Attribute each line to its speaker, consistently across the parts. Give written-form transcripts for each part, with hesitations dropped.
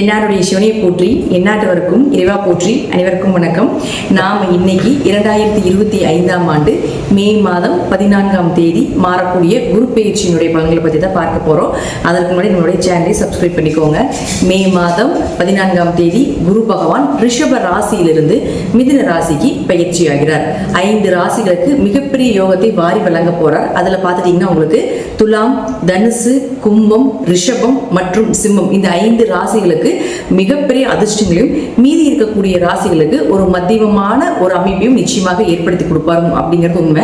Speaker 1: தென்னாடுடைய சிவனையை போற்றி எந்நாட்டவருக்கும் இறைவா போற்றி அனைவருக்கும் வணக்கம். நாம் இன்னைக்கு 2025ஆம் ஆண்டு மே மாதம் 14ஆம் தேதி மாறக்கூடிய குரு பெயர்ச்சியினுடைய பலன்களை பற்றி தான் பார்க்க போகிறோம். அதற்கு முன்னாடி நம்மளுடைய சேனலை சப்ஸ்கிரைப் பண்ணிக்கோங்க. மே மாதம் 14ஆம் தேதி குரு பகவான் ரிஷப ராசியிலிருந்து மிதுன ராசிக்கு பயிற்சி ஆகிறார். 5 ராசிகளுக்கு மிகப்பெரிய யோகத்தை வாரி வழங்க போறார். அதில் பார்த்துட்டீங்கன்னா உங்களுக்கு துலாம், தனுசு, கும்பம், ரிஷபம் மற்றும் சிம்மம் இந்த 5 ராசிகளுக்கு மிகப்பெரிய அதிர்ஷ்டங்களையும் மீதி இருக்கக்கூடிய ராசிகளுக்கு ஒரு மத்தியமமான ஒரு அமைப்பையும் நிச்சயமாக ஏற்படுத்தி கொடுப்பாரு அப்படிங்கிறது உண்மை.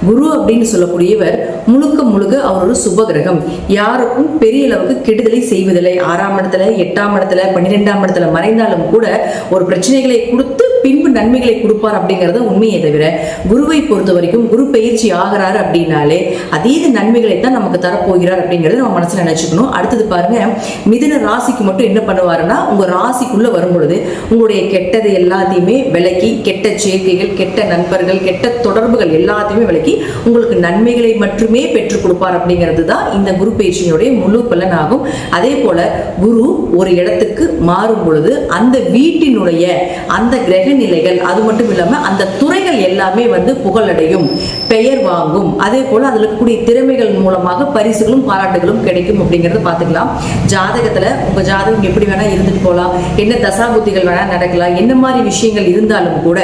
Speaker 1: குரு அப்படின்னு சொல்லக்கூடியவர் முழுக்க முழுக்க அவர் ஒரு சுப கிரகம். யாருக்கும் பெரிய அளவுக்கு கெடுதலை செய்வதில்லை. 6ஆம் இடத்துல, 8ஆம் இடத்துல, 12ஆம் இடத்துல மறைந்தாலும் கூட ஒரு பிரச்சனைகளை கொடுத்து பின்பு நன்மைகளை கொடுப்பார் அப்படிங்கறது உண்மையை தவிர, குருவை பொறுத்த வரைக்கும் குரு பயிற்சி ஆகிறாரு அப்படின்னாலே அதீத நன்மைகளை தான் நமக்கு தரப்போகிறார் அப்படிங்கறது நம்ம மனசுல நினைச்சுக்கணும். அடுத்தது பாருங்க, மிதுன ராசிக்கு மட்டும் என்ன பண்ணுவாருன்னா, உங்க ராசிக்குள்ள வரும் பொழுது உங்களுடைய கெட்டது எல்லாத்தையுமே விலக்கி, கெட்ட சேர்க்கைகள், கெட்ட நண்பர்கள், கெட்ட தொடர்புகள் எல்லாத்தையுமே விலக்கி உங்களுக்கு நன்மைகளை மட்டுமே பெற்றுக் கொடுப்பார் அப்படிங்கிறது தான் இந்த குரு பயிற்சியினுடைய முழு பலன் ஆகும். அதே போல குரு ஒரு இடத்துக்கு மாறும் பொழுது அந்த வீட்டினுடைய அந்த கிரக நிலைகள், அது மட்டும் இல்லாம அந்த துறைகள் எல்லாமே புகழடையும், பெயர் வாங்கும். அதே போல அதுல இருக்கக்கூடிய திறமைகள் மூலமாக பரிசுகளும் பாராட்டுகளும் கிடைக்கும் அப்படிங்கறத பாத்துக்கலாம். ஜாதகத்துல உங்க ஜாதகம் எப்படி வேணா இருந்துட்டு போலாம், என்ன தசாபுத்திகள் வேணா நடக்கலாம், என்ன மாதிரி விஷயங்கள் இருந்தாலும் கூட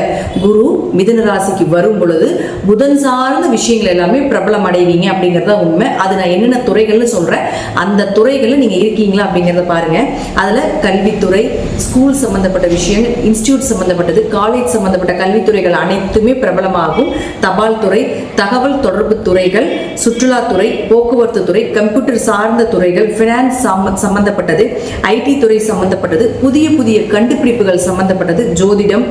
Speaker 1: குரு மிதுன ராசிக்கு வரும் பொழுது புதன் சார்ந்த விஷயங்கள் எல்லாமே பிரபலம் அடைவீங்க அப்படிங்கறத உண்மை. அது நான் என்னென்ன துறைகள்னு சொல்றேன், அந்த துறைகள்ல நீங்க இருக்கீங்களா அப்படிங்கறத பாருங்க. அதுல கல்வித்துறை, ஸ்கூல் சம்பந்தப்பட்ட விஷயங்கள், இன்ஸ்டிடியூட் சம்பந்தப்பட்டது, காலேஜ் சம்பந்தப்பட்ட கல்வித்துறைகள் அனைத்துமே பிரபலமாகும். தபால் துறை, தகவல் தொடர்பு துறைகள், சுற்றுலாத்துறை, போக்குவரத்து துறை, கம்ப்யூட்டர் சார்ந்த துறைகள், பினான்ஸ் சம்பந்தப்பட்டது, ஐடி துறை சம்பந்தப்பட்டது, புதிய புதிய கண்டுபிடிப்புகள் சம்பந்தப்பட்டது, ஜோதிடம்,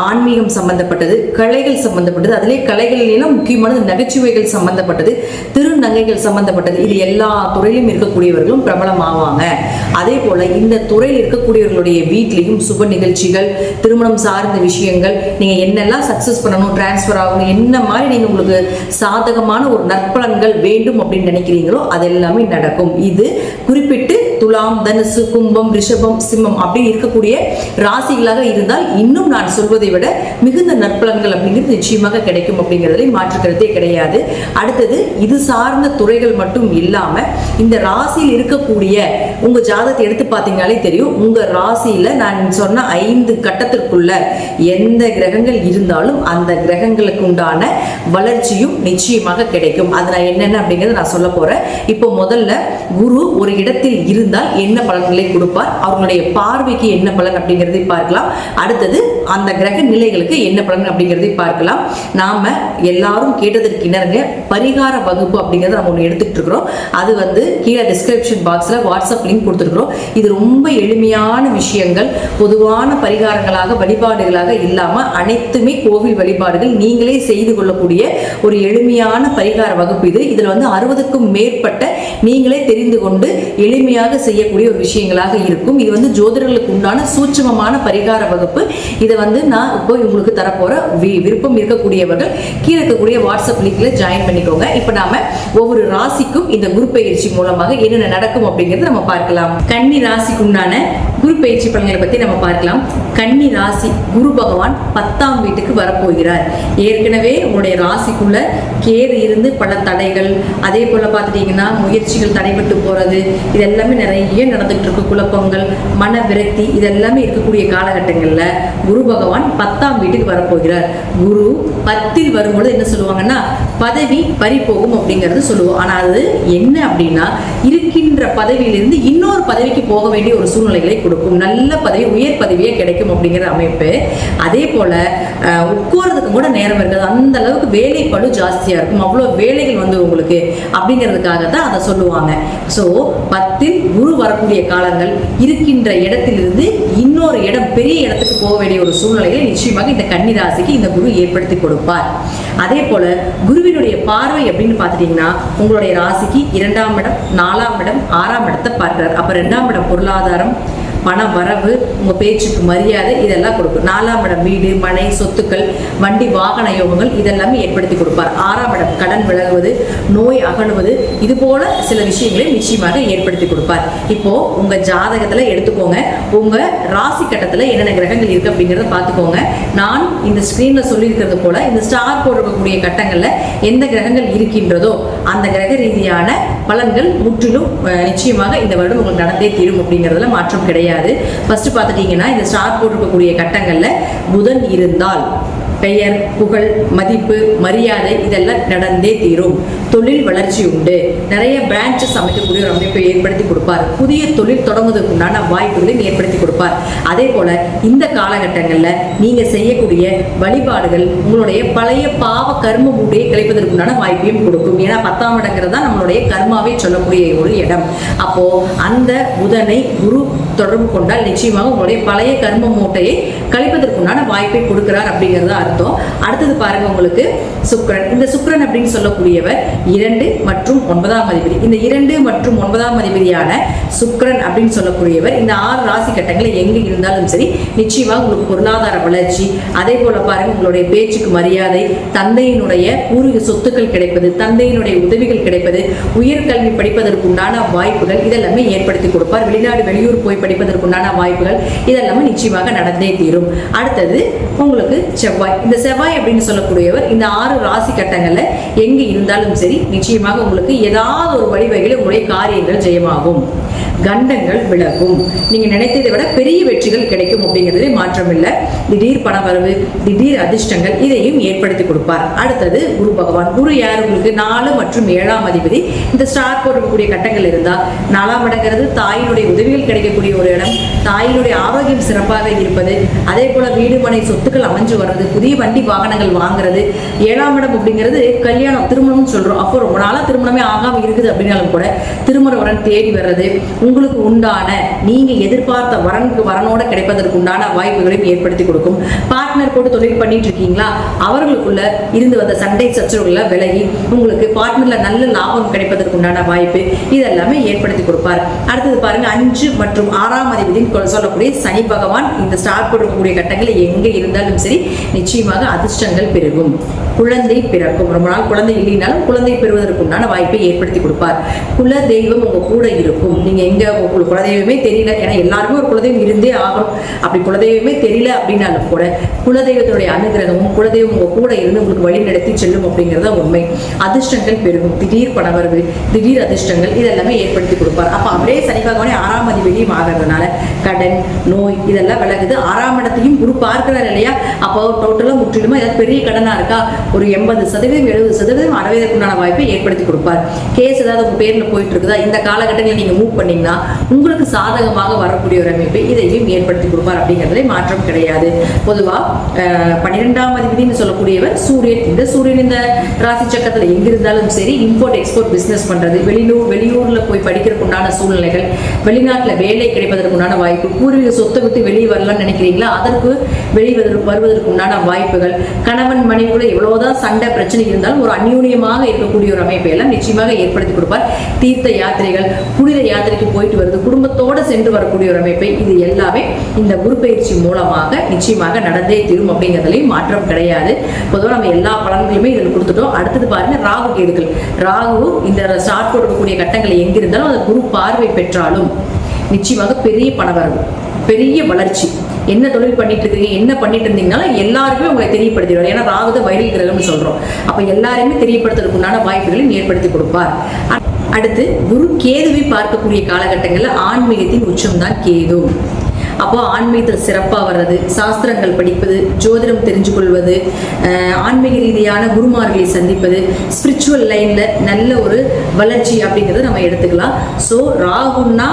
Speaker 1: ஆன்மீகம் சம்பந்தப்பட்டது, கலைகள் சம்பந்தப்பட்டது, அதிலே கலைகளிலும் முக்கியமானது நகைச்சுவைகள் சம்பந்தப்பட்டது, திருநங்கைகள் சம்பந்தப்பட்டது, இது எல்லா துறையிலும் இருக்கக்கூடியவர்களும் பிரபலம் ஆவாங்க. அதே போல இந்த துறையில் இருக்கக்கூடியவர்களுடைய வீட்டிலையும் சுப நிகழ்ச்சிகள், திருமணம் சார்ந்த விஷயங்கள், நீங்க என்னெல்லாம் சக்சஸ் பண்ணணும், டிரான்ஸ்பர் ஆகணும், என்ன மாதிரி நீங்க உங்களுக்கு சாதகமான ஒரு நற்பலன்கள் வேண்டும் அப்படின்னு நினைக்கிறீங்களோ அது எல்லாமே நடக்கும். இது குறிப்பிட்டு துலாம், தனுசு, கும்பம், ரிஷபம், சிம்மம் அப்படி இருக்கக்கூடிய ராசிகளாக இருந்தால் இன்னும் நான் சொல்வதை விட மிகுந்த நற்பலன்கள் அப்படிங்கிறது நிச்சயமாக கிடைக்கும் அப்படிங்கிறதுல மாற்றுக்கிறதே கிடையாது. அடுத்தது இது சார்ந்த துறைகள் மட்டும் இல்லாம இந்த ராசியில் இருக்கக்கூடிய உங்க ஜாதகத்தை எடுத்து பார்த்தீங்கன்னாலே தெரியும். உங்க ராசியில நான் சொன்ன 5 கட்டத்திற்குள்ள எந்த கிரகங்கள் இருந்தாலும் அந்த கிரகங்களுக்கு உண்டான வளர்ச்சியும் நிச்சயமாக கிடைக்கும். அது நான் என்னென்ன அப்படிங்கறத நான் சொல்ல போறேன். இப்போ முதல்ல குரு ஒரு இடத்தில் இருந்தால் என்ன பலன்களை கொடுப்பார், அவர்களுடைய பார்வைக்கு என்ன பலன் அப்படிங்கிறதை பார்க்கலாம். அடுத்தது அந்த கிரக நிலைகளுக்கு என்ன பலன் அப்படிங்கிறதை பார்க்கலாம். நாம எல்லாரும் கேட்டதற்கு இணங்க பரிகார வகுப்பு அப்படிங்கறத நம்ம ஒன்று எடுத்துட்டு இருக்கிறோம். அது கீழே டிஸ்கிரிப்ஷன் பாக்ஸ்ல வாட்ஸ்அப் லிங்க் கொடுத்துருக்கிறோம். இது ரொம்ப எளிமையான விஷயங்கள், பொதுவான பரிகாரங்களாக வழிபாடுகளாக இல்லாம அனைத்துமே கோவில் வழிபாடுகள், நீங்களே செய்து கொள்ளக்கூடிய ஒரு எளிமையான பரிகார வகுப்பு இது. இதுல 60க்கும் மேற்பட்ட நீங்களே தெரிந்து கொண்டு எளிமையாக செய்யக்கூடிய ஒரு விஷயங்களாக இருக்கும். இது ஜோதிடர்களுக்கு உண்டான சூட்சமமான பரிகார வகுப்பு. இதை நான் இப்போ உங்களுக்கு தரப்போற விருப்பம் இருக்கக்கூடியவர்கள் கீழே இருக்கக்கூடிய வாட்ஸ்அப் லிங்க்ல ஜாயின் பண்ணிக்கோங்க. இப்ப நாம ஒவ்வொரு ராசிக்கும் இந்த குரு பயிற்சி மூலமாக என்னென்ன நடக்கும் அப்படிங்கறத நம்ம பார்க்கலாம். கன்னி ராசிக்கு உண்டான குரு பயிற்சி பலன்களை பத்தி நம்ம பார்க்கலாம். கன்னி ராசி குரு பகவான் 10ஆம் வீட்டுக்கு வரப்போகிறார். ஏற்கனவே உங்களுடைய ராசிக்குள்ள கேது இருந்து பல தடைகள், அதே போல பார்த்துட்டீங்கன்னா முயற்சிகள் தடைபட்டு போறது, இதெல்லாமே நிறைய நடந்துட்டு இருக்கு. குழப்பங்கள், மன விரக்தி, இதெல்லாமே இருக்கக்கூடிய காலகட்டங்கள்ல குரு பகவான் 10ஆம் வீட்டுக்கு வரப்போகிறார். குரு 10இல் வரும்போது என்ன சொல்லுவாங்கன்னா பதவி பறி போகும் அப்படிங்கிறது சொல்லுவோம். ஆனா அது என்ன அப்படின்னா இருக்கின்ற பதவியிலிருந்து இன்னொரு பதவிக்கு போக வேண்டிய ஒரு சூழ்நிலைகளை கொடுக்கும். நல்ல பதவி, உயர் பதவியே கிடைக்கும் அப்படிங்கிற அமைப்பு. அதே போல உட்கார்றதுக்கு கூட நேரம் இருக்காது, அந்த அளவுக்கு வேலை பளு ஜாஸ்தியா இருக்கும். அவ்வளவு வேலைகள் உங்களுக்கு அப்படிங்கிறதுக்காக தான் அதை சொல்லுவாங்க. ஸோ 10இல் குரு வரக்கூடிய காலங்கள் இருக்கின்ற இடத்திலிருந்து இன்னொரு இடம், பெரிய இடத்துக்கு போக வேண்டிய ஒரு சூழ்நிலையை நிச்சயமாக இந்த கன்னி ராசிக்கு இந்த குரு ஏற்படுத்தி கொடுப்பார். அதே போல குருவினுடைய பார்வை அப்படின்னு பார்த்துட்டீங்கன்னா உங்களுடைய ராசிக்கு 2ஆம் இடம், 4ஆம் இடம், 6ஆம் இடத்தை பார்க்கிறார். அப்ப 2ஆம் இடம் பொருளாதாரம், பண வரவு, உங்க பேச்சுக்கு மரியாதை இதெல்லாம் கொடுக்கும். 4ஆம் இடம் வீடு, மனை, சொத்துக்கள், வண்டி, வாகன யோகங்கள் இதெல்லாமே ஏற்படுத்தி கொடுப்பார். 6ஆம் இடம் கடன் விலகுவது, நோய் அகலுவது, இது போல சில விஷயங்களை நிச்சயமாக ஏற்படுத்தி கொடுப்பார். இப்போ உங்க ஜாதகத்துல எடுத்துக்கோங்க, உங்க ராசி கட்டத்துல என்னென்ன கிரகங்கள் இருக்கு அப்படிங்கிறத பார்த்துக்கோங்க. நான் இந்த ஸ்கிரீன்ல சொல்லியிருக்கிறது போல இந்த ஸ்டார் போடக்கூடிய கட்டங்கள்ல எந்த கிரகங்கள் இருக்கின்றதோ அந்த கிரக ரீதியான பலன்கள் முற்றிலும் நிச்சயமாக இந்த வருடம் உங்களுக்கு நடந்தே தீரும் அப்படிங்கிறதுல மாற்றம் கிடையாது. ஃபர்ஸ்ட் பார்த்துட்டீங்கன்னா இந்த ஸ்டார் போட்டிருக்கக்கூடிய கட்டங்கள்ல புதன் இருந்தால் பெயர், புகழ், மதிப்பு, மரியாதை இதெல்லாம் நடந்தே தீரும். தொழில் வளர்ச்சி உண்டு. நிறைய பிரான்ச்சஸ் அமைக்கக்கூடிய ஒரு அமைப்பை ஏற்படுத்தி கொடுப்பார். புதிய தொழில் தொடங்குவதற்கு உண்டான வாய்ப்புகளை ஏற்படுத்தி கொடுப்பார். அதே போல இந்த காலகட்டங்களில் நீங்க செய்யக்கூடிய வழிபாடுகள் உங்களுடைய பழைய பாவ கர்ம மூட்டையை கழிப்பதற்கு உண்டான வாய்ப்பையும் கொடுக்கும். ஏன்னா 10ஆம் இடங்கிறது தான் நம்மளுடைய கர்மாவை சொல்லக்கூடிய ஒரு இடம். அப்போ அந்த புதனை குரு தொடர்பு கொண்டால் நிச்சயமாக உங்களுடைய பழைய கர்ம மூட்டையை கழிப்பதற்குண்டான வாய்ப்பை கொடுக்கிறார் அப்படிங்கிறதா அர்த்தம். அடுத்தது பாருங்க, உங்களுக்கு சுக்கிரன். இந்த சுக்கிரன் அப்படின்னு சொல்லக்கூடியவர் 2 மற்றும் 9ஆம் அதிபதி. இந்த 2 மற்றும் 9ஆம் அதிபதியான சுக்கிரன் அப்படின்னு சொல்லக்கூடியவர் இந்த 6 ராசி கட்டங்களில் எங்க இருந்தாலும் சரி நிச்சயமாக உங்களுக்கு பொருளாதார வளர்ச்சி, அதே போல பாருங்க உங்களுடைய பேச்சுக்கு மரியாதை, தந்தையினுடைய பூர்வீக சொத்துக்கள் கிடைப்பது, தந்தையினுடைய உதவிகள் கிடைப்பது, உயர்கல்வி படிப்பதற்குண்டான வாய்ப்புகள் இதெல்லாமே ஏற்படுத்தி கொடுப்பார். வெளிநாடு வெளியூர் போய் படிப்பதற்குண்டான வாய்ப்புகள் இதெல்லாமே நிச்சயமாக நடந்தே தீரும். அடுத்தது உங்களுக்கு செவ்வாய். இந்த செவ்வாய் அப்படின்னு சொல்லக்கூடியவர் இந்த 6 ராசி கட்டங்கள்ல எங்க இருந்தாலும் சரி நிச்சயமாக உங்களுக்கு ஏதாவது ஒரு வழிவகையில் உங்களுடைய காரியங்கள் ஜெயமாகும், கண்டங்கள் விலகும், நீங்க நினைத்ததை விட பெரிய வெற்றிகள் கிடைக்கும் அப்படிங்கிறதுல மாற்றம் இல்லை. திடீர் பணவரவு, திடீர் அதிர்ஷ்டங்கள் இதையும் ஏற்படுத்தி கொடுப்பார். அடுத்தது குரு பகவான். குரு யார்? உங்களுக்கு 4 மற்றும் 7ஆம் அதிபதி. இந்த ஸ்டார் போடக்கூடிய கட்டங்கள் இருந்தால் 4ஆம் இடங்கிறது தாயினுடைய உதவிகள் கிடைக்கக்கூடிய ஒரு இடம், தாயினுடைய ஆரோக்கியம் சிறப்பாக இருப்பது, அதே போல வீடு மனை சொத்துக்கள் அமைஞ்சு வர்றது, புதிய வண்டி வாகனங்கள் வாங்குறது. 7ஆம் இடம் அப்படிங்கிறது கல்யாணம், திருமணம் சொல்றோம். அப்போ ரொம்ப நாளா திருமணமே ஆகாம இருக்குது அப்படின்னாலும் கூட திருமண வரன் தேடி வர்றது, உங்களுக்கு உண்டான நீங்க எதிர்பார்த்த வரனோட கிடைப்பதற்கு உண்டான வாய்ப்புகளையும் ஏற்படுத்தி கொடுக்கும். பார்ட்னர் போட்டு தொழில் பண்ணிட்டு இருக்கீங்களா, அவர்களுக்குள்ள இருந்து வந்த சண்டை சச்சரவுகளை விலகி உங்களுக்கு பார்ட்னர்ல நல்ல லாபம் கிடைப்பதற்கு உண்டான வாய்ப்பு இதெல்லாமே ஏற்படுத்தி கொடுப்பார். அடுத்தது பாருங்க, 5 மற்றும் 6ஆம் அதிபதினு சொல்லக்கூடிய சனி பகவான் இந்த ஸ்டார் போடக்கூடிய கட்டங்களில் எங்க இருந்தாலும் சரி நிச்சயமாக அதிர்ஷ்டங்கள் பெருகும், குழந்தை பிறக்கும். ரொம்ப நாள் குழந்தை இல்லைனாலும் குழந்தை பெறுவதற்கு உண்டான வாய்ப்பை ஏற்படுத்தி கொடுப்பார். குல தெய்வம் உங்க கூட இருக்கும். நீங்க எங்க உங்களுக்கு குலதெய்வமே தெரியல, ஏன்னா எல்லாருமே ஒரு குலதெய்வம் இருந்தே ஆகும். அப்படி குலதெய்வமே தெரியல அப்படின்னாலும் கூட குலதெய்வத்துடைய அனுகிரகமும் குலதெய்வம் உங்க கூட இருந்து உங்களுக்கு வழி நடத்தி செல்லும் அப்படிங்கிறத உண்மை. அதிர்ஷ்டங்கள் பெருகும், திடீர் பணவரவு, திடீர் அதிர்ஷ்டங்கள் இதெல்லாமே ஏற்படுத்தி கொடுப்பார். அப்ப அப்படியே சனி பகவானே 6ஆம் அதிபதியும் ஆகிறதுனால கடன், நோய் இதெல்லாம் விலகுது. 6ஆம் இடத்தையும் குரு பார்க்கிறார் இல்லையா, அப்போ டோட்டலா முற்றிலுமா ஏதாவது பெரிய கடனா இருக்கா, ஒரு 80%, 70% அடைவதற்குண்டான வாய்ப்பை ஏற்படுத்தி கொடுப்பார். கேஸ் ஏதாவது உங்க பேர்ல போயிட்டு இருக்குதா, இந்த காலகட்டங்களில் நீங்க மூவ் பண்ணீங்கன்னா உங்களுக்கு சாதகமாக வரக்கூடிய ஒரு அமைப்பை இதையும் ஏற்படுத்தி கொடுப்பார் அப்படிங்கிறதுல மாற்றம் கிடையாது. பொதுவா 12ஆம் அதிபதினு சொல்லக்கூடியவர் சூரியன். இந்த சூரியன் இந்த ராசி சக்கரத்துல எங்க இருந்தாலும் சரி இம்போர்ட் எக்ஸ்போர்ட் பிசினஸ் பண்றது, வெளியூர்ல போய் படிக்கிறதுக்கு உண்டான சூழ்நிலைகள், வெளிநாட்டுல வேலை கிடைப்பதற்கு உண்டான வாய்ப்பு, பூர்வீக சொத்தை விட்டு வெளியே வரலாம்னு நினைக்கிறீங்களா அதற்கு வருவதற்கு உண்டான வாய்ப்புகள், கணவன் மனைவி கூட எவ்வளவுதான் சண்டை பிரச்சனை இருந்தாலும் ஒரு அந்யூன்யமாக இருக்கக்கூடிய ஒரு அமைப்பை எல்லாம் நிச்சயமாக ஏற்படுத்தி கொடுப்பார். தீர்த்த யாத்திரைகள், புனித யாத்திரைக்கு போயிட்டு வருது, குடும்பத்தோடு சென்று வரக்கூடிய ஒரு அமைப்பை இது எல்லாமே இந்த குரு பயிற்சி மூலமாக நிச்சயமாக நடந்தே தீரும் அப்படிங்கிறதுலையும் மாற்றம் கிடையாது. பொதுவாக நம்ம எல்லா பலன்களுமே இதில் கொடுத்துட்டோம். அடுத்தது பாருங்க, ராகு கேதுகள். ராகு இந்த ஸ்டார்ட் கொடுக்கக்கூடிய கட்டங்களை எங்கிருந்தாலும் அந்த குரு பார்வை பெற்றாலும் நிச்சயமாக பெரிய பணவரவு, பெரிய வளர்ச்சி. என்ன தொழில் பண்ணிட்டு இருக்கீங்க, என்ன பண்ணிட்டு இருந்தீங்கனாலும் எல்லாருமே உங்களை தெரியப்படுத்திடுவார். ஏன்னா ராகுத வைரல் கிரகம்னு சொல்றோம். அப்ப எல்லாரையுமே தெரியப்படுத்துறதுக்குண்டான வாய்ப்புகளையும் ஏற்படுத்தி கொடுப்பார். அடுத்து குரு கேதுவை பார்க்கக்கூடிய காலகட்டங்களில் ஆன்மீகத்தின் உச்சம்தான் கேது. அப்போ ஆன்மீகத்தில் சிறப்பாக வர்றது, சாஸ்திரங்கள் படிப்பது, ஜோதிடம் தெரிஞ்சு கொள்வது, ஆன்மீக ரீதியான குருமார்களை சந்திப்பது, ஸ்பிரிச்சுவல் லைனில் நல்ல ஒரு வளர்ச்சி அப்படிங்கிறத நம்ம எடுத்துக்கலாம். ஸோ ராகுன்னா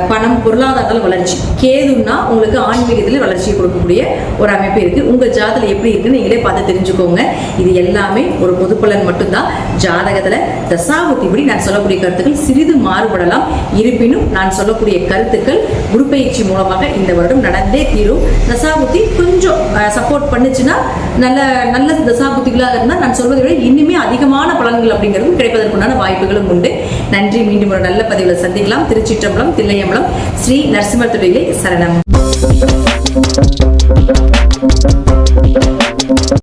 Speaker 1: பணம் பொருளாதாரத்தில் வளர்ச்சி, கேதுன்னா உங்களுக்கு ஆன்மீகத்தில் வளர்ச்சியை கொடுக்கக்கூடிய ஒரு அமைப்பு இருக்குது. உங்கள் ஜாதகம் எப்படி இருக்குன்னு நீங்களே பார்த்து தெரிஞ்சுக்கோங்க. இது எல்லாமே ஒரு பொது பலன் மட்டும்தான். ஜாதகத்தில் தசாபுத்திபடி நான் சொல்லக்கூடிய கருத்துக்கள் சிறிது மாறுபடலாம். இருப்பினும் நான் சொல்லக்கூடிய கருத்துக்கள் குரு பயிற்சி மூலமாக இந்த வருடம் நடந்தே தீரும். தசாபுத்தி கொஞ்சம் சப்போர்ட் பண்ணுச்சுன்னா நல்ல தசாபுத்தி துகிலாக இருந்தால் நான் சொல்வதை விட இன்னுமே அதிகமான பலன்கள் அப்படிங்கிறதும் கிடைப்பதற்குண்டான வாய்ப்புகளும் உண்டு. நன்றி. மீண்டும் ஒரு நல்ல பதிவில் சந்திக்கலாம். திருச்சிற்றம்பலம், தில்லையம்பலம், ஸ்ரீ நரசிம்மர் துறையிலே சரணம்.